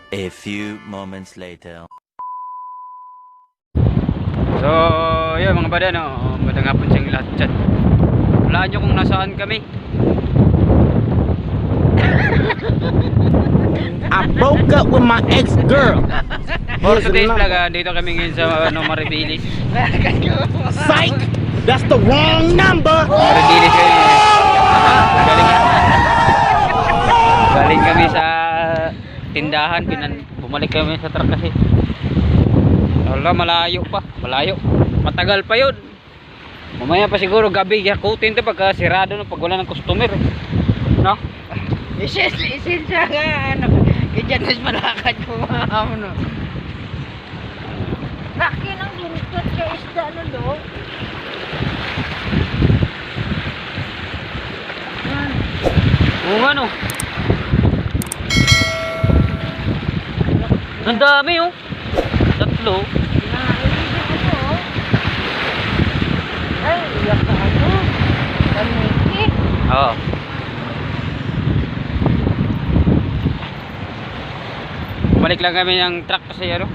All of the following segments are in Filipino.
A few moments later. So, yun mga bada, no? Magandang hapon sa inyo lahat dyan. Walaan nyo kung nasaan kami. I broke up with my ex-girl. For Here's the today's number. vlog, dito kami ngayon sa Maribilis. Psych! That's the wrong number! Maribilis kayo. Galing kami sa tindahan. Bumalik kami sa truck kasi. Wala, malayo pa. Malayo. Matagal pa yun. Mamaya pa siguro gabi yakutin to pagka sirado na pag wala ng customer. No? Isin siya nga, ano, kaya mas malakad po mga no. Laki ng buntot kay isda, ano do? Oo nga no. Ang dami oh. Tatlo. Nailig ako. Ay, iyak ka ano? Paniki. Oo. Balik lang kami ng truck kasi ano.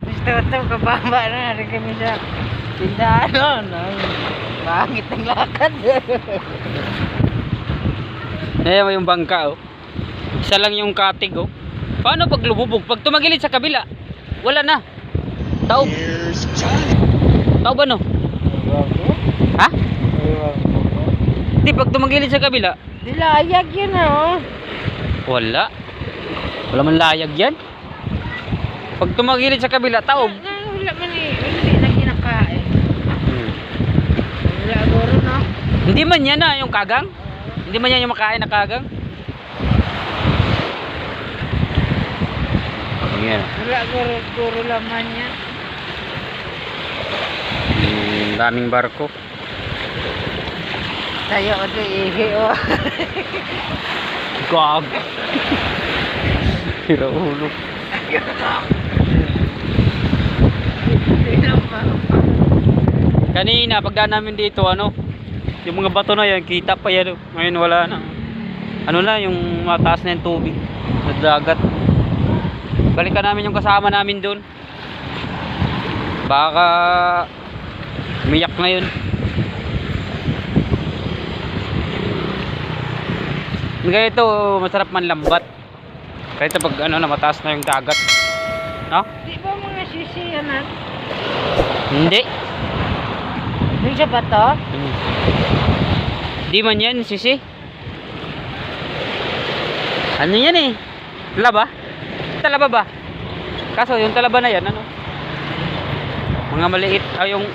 Gusto ito, kababa na rin kami sa tindahan, no? Pangit ang lakad. Ayan yung bangka oh. Isa lang yung katig oh. Paano pag lumubog? Pag tumagilid sa kabila, wala na. Taob. Taob ano? Ha? Di pag tumagilid sa kabila, Dilayag yun, oh. wala. Wala man layag yan. Pag tumagilid sa kabila, taob. Wala man eh, hindi na kinakain. Wala guro, no? Hindi man yan yung kagang. Hindi man yan yung makain na kagang. Ayan. Wala guro laman yan. Daming barko. Tayo o ihi, oh. Gag. Hira ulo. Kanina pagdaan namin dito ano, yung mga bato na yan, kita pa yan. Ngayon wala na. Ano na yung mataas na yung tubig sa dagat. Balikan namin yung kasama namin doon. Baka umiyak na yun. Kaya ito masarap man lambat. Kaya ito pag ano na mataas na yung dagat. No? Di ba mga sisi yan, ha? Hindi. Yung sa bato? Di man yan, sisi. Ano yan eh? Talaba? Talaba ba? Kaso yung talaba na yan, ano? Mga maliit, yung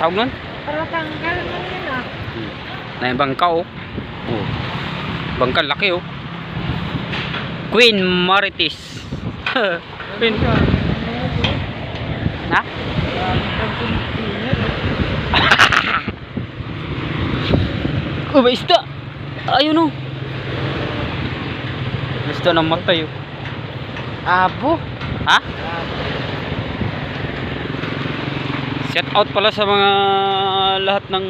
tawag nun? Para tanggal man yun, ah. Na yung bangka oh. Oh. Bangka laki oh. Queen Maritis. Queen. Ha? Oh, may isda. Ayun oh. May isda na matay oh. Abo? Ha? Shout out pala sa mga lahat ng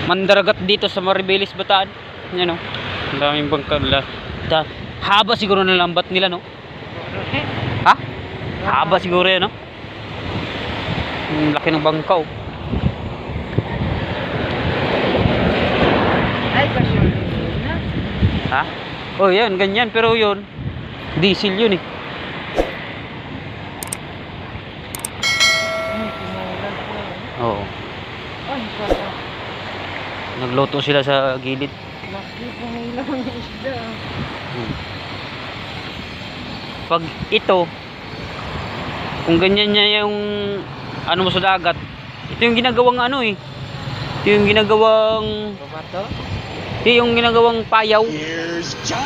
mandaragat dito sa Maribeles, Bataan. Yan oh. Ang daming bangka. Haba siguro ng lambat nila no? Ha? Haba siguro yan no? Ang laki ng bangka oh. Ay, gasolina. Ha? Oh yan, ganyan. Pero yun, diesel yun eh. Oo. Ay, pala. Nagluto sila sa gilid. Laki pang ilang isda. Pag ito, kung ganyan niya yung ano mo sa dagat, ito yung ginagawang ano eh. Ito yung ginagawang... Tomato? Ito yung ginagawang payaw.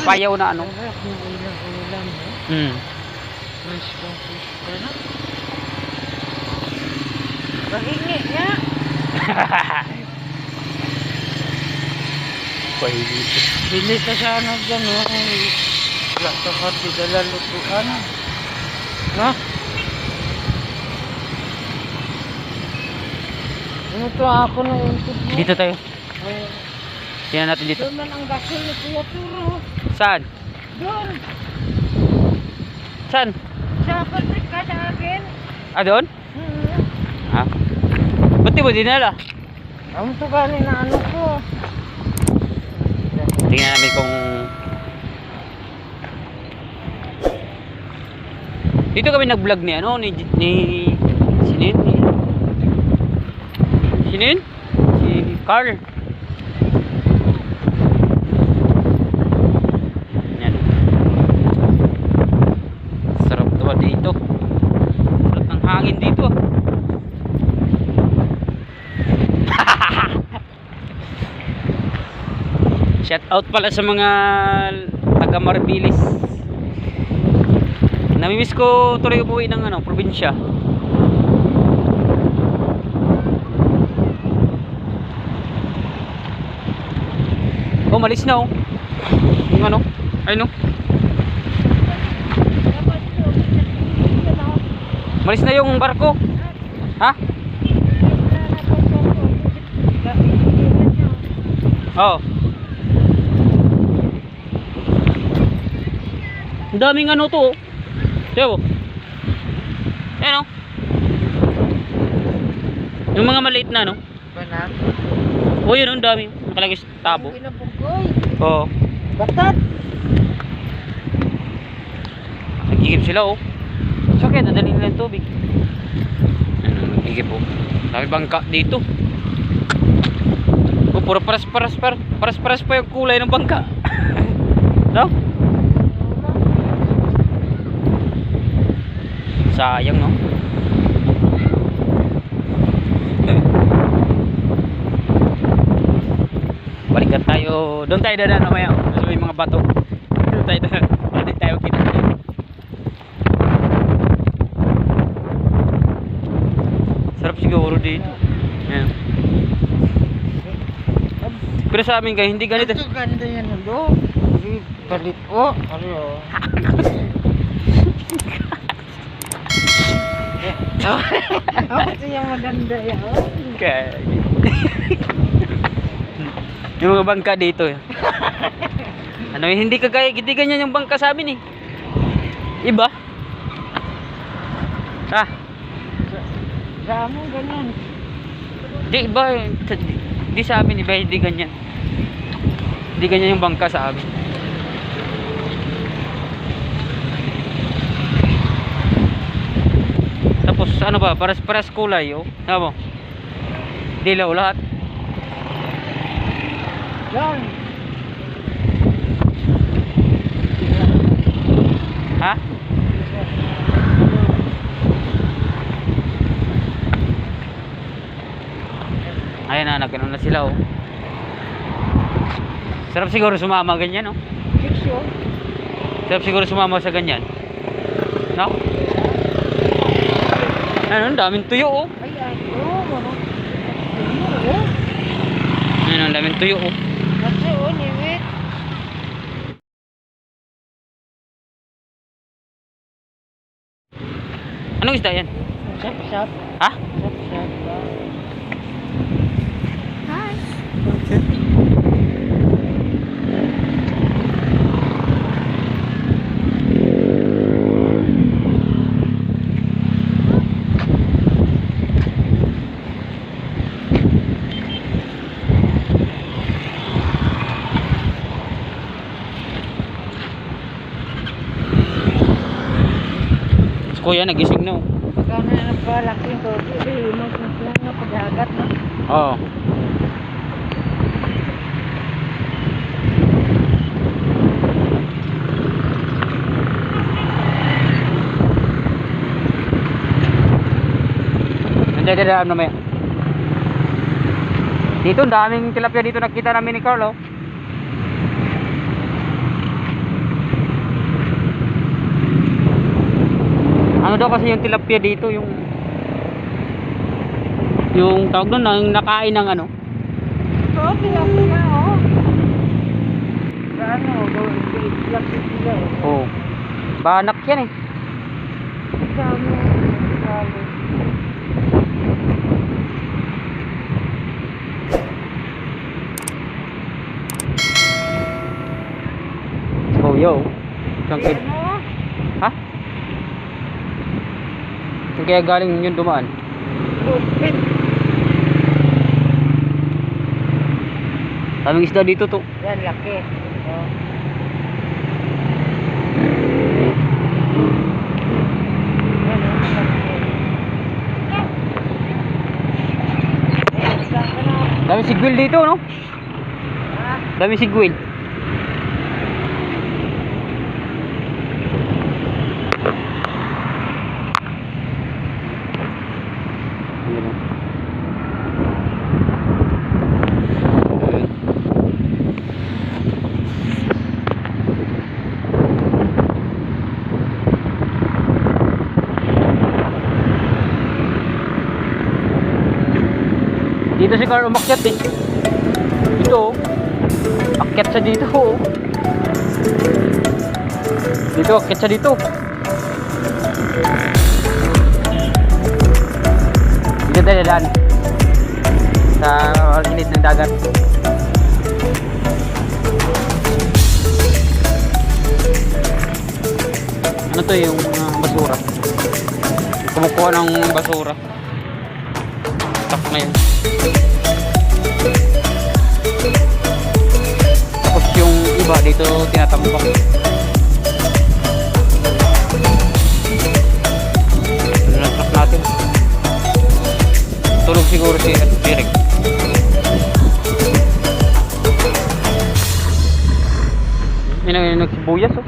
Payaw na ano. Sarap yung ulam-ulam, no? Hmm. Fresh ka na. Pahingi nga. Bili ka sana dyan, no? Wala ka pati dala lutuan. No? Ano to ako na yung mo? Dito tayo. Tingnan natin dito. Doon man ang gasol ni Kuya Turo. Saan? Doon. Saan? Sa patrika sa akin. Ah, doon? Ha? Ba't di mo dinala? Ang tugali na ano ko. Tingnan namin kung... Dito kami nag-vlog ni ano, ni Sinin? Sinin? Si Carl. Yan. Sarap naman dito. Sarap ng hangin dito. Shout out pala sa mga taga Marbilis. Namimiss ko tuloy umuwi ng ano, probinsya. Oh, malis na oh. Yung ano? Ay no. Malis na yung barko. Ha? Oh. Ang daming ano to. Diyo. Ayan o. Yung mga maliit na no. Banak. O yun, ang dami. Nakalagay sa tabo. Pinapugoy. Oo. Batat. Nagigib sila oh. So kaya dadalhin nila yung tubig. Ano, nagigib oh. Dami bangka dito. Oh, puro paras-paras pa yung kulay ng bangka. No? Sayang no. Balikan tayo. Doon tayo dadaan mamaya. Doon may mga bato. Doon tayo dadaan. Doon tayo kita. Sarap siguro dito. Ayan. Pero sa amin kayo, hindi ganito. Ito ganda yan do. Palit o. Ano? Ito yung maganda yan. Okay. Yung mga bangka dito. Ano, hindi kagaya, hindi ganyan yung bangka sa amin eh. Iba? Ah, Sa mo ganyan. di iba. Di sa amin iba, hindi ganyan. Hindi ganyan yung bangka sa amin. Tapos ano ba, paras kulay oh. Ano mo? Dilaw lahat. Yan. Ha? Ayan na, nagkaroon na sila oh. Sarap siguro sumama ganyan oh. Picture. Sarap siguro sumama sa ganyan. No? Ano, ang daming tuyo oh. Ay, ay. Oh, marong. Oh. Ano, ang daming tuyo oh. Kasi oh, niwit. Anong isda yan? Sap-sap. Ha? Sap-sap. Hi. Kuya, nagising na oh. Ikaw na napalaki ko. Lumag na sila nga paghagat na. Oo. Nandiyan dadaan mamaya. Dito, ang daming tilapia dito nakita namin ni Carlo. Ano daw kasi yung tilapia dito, yung tawag doon, ang nakain ng ano. Oo, tilapia, oh. Ano, tilapia sila, eh. Oh. Banak yan eh. Dami, dami. Oh, yo. Saan kaya, Ano? ha? Saan kaya galing yun dumaan? Bukit. Daming isda dito to. Yan, laki. Oh. Yan, oh, laki. Saan ka na? Daming sigwil dito, no? Ha? Daming sigwil. Ayan, oh. Dito si Carl umakyat eh. Dito oh. Akyat siya dito oh. Dito, akyat siya dito. Dito tayo dadaan sa init ng dagat. Ano to yung basura? Kumukuha ng basura. Tak na yun. Tapos yung iba dito tinatambak. Ano na truck natin? Tulog siguro si Derek. Yan ang nagsibuyas oh.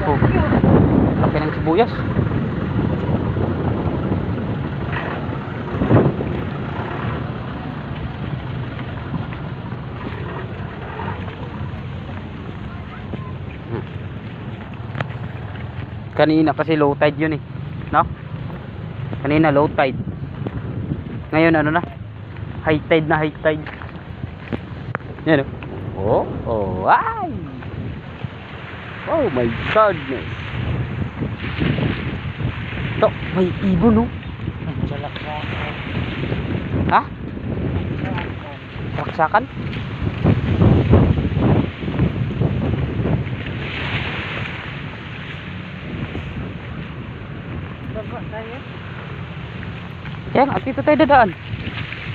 Oh. Laki ng sibuyas. Kanina kasi low tide yun eh, no? Kanina low tide. Ngayon ano na? High tide na, high tide. Yan oh. Oh, ay! Oh my goodness. Ito, may ibon oh. Ha? Raksakan? Yan, at dito tayo dadaan.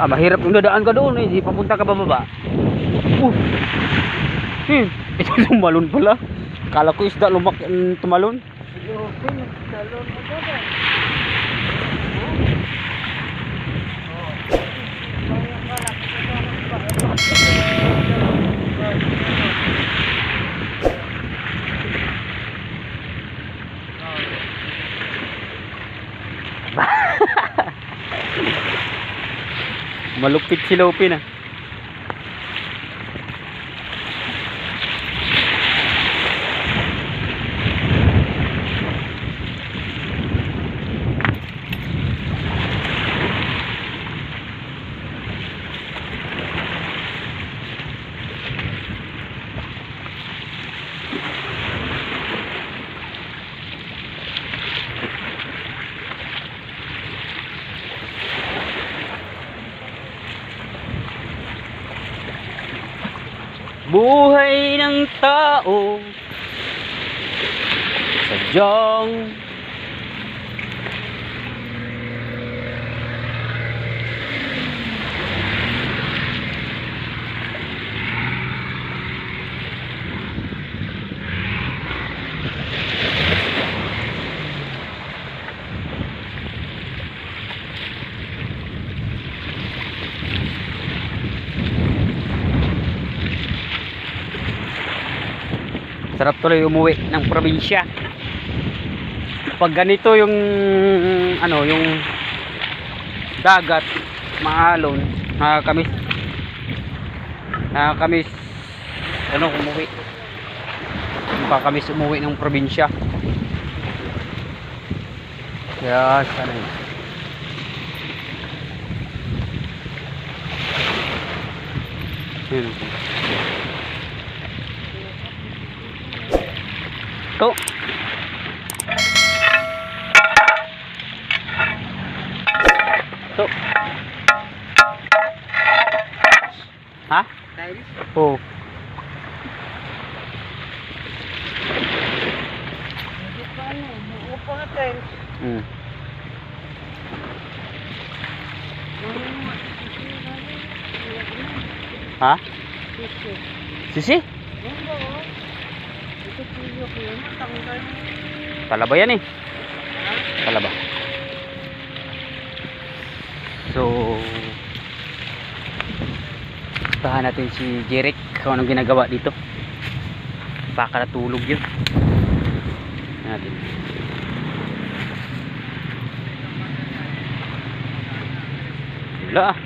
Ah, mahirap yung dadaan ka doon eh. Di papunta ka bababa. Ito tumalon pala. Kala ko isda tumalon. Malupit si Lopi na. Buhay ng tao sadyang sarap tuloy umuwi ng probinsya. Pag ganito yung ano, yung dagat, maalon, Kamis. Kamis. Ano umuwi? Kamis umuwi ng probinsya. Kaya sana yun. Ito. Ito. Ha? Oh. Hmm. Ha? Sisi? Talaba yan eh. Talaba. So, tahan natin si Jeric kung anong ginagawa dito. Baka natulog yun. Natin. Wala ah.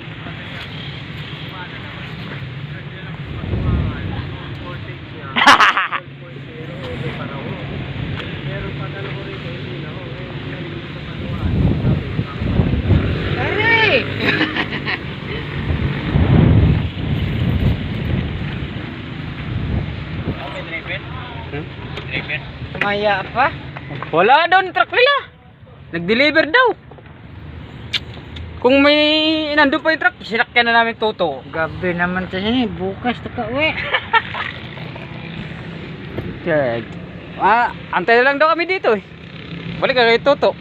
Maya pa? Wala daw ng truck nila. Nag-deliver daw. Kung may nandun pa yung truck, sinakyan na namin Toto. Gabi naman to siya, bukas to ka uwi. Antay na lang daw kami dito eh. Balik ka kay Toto.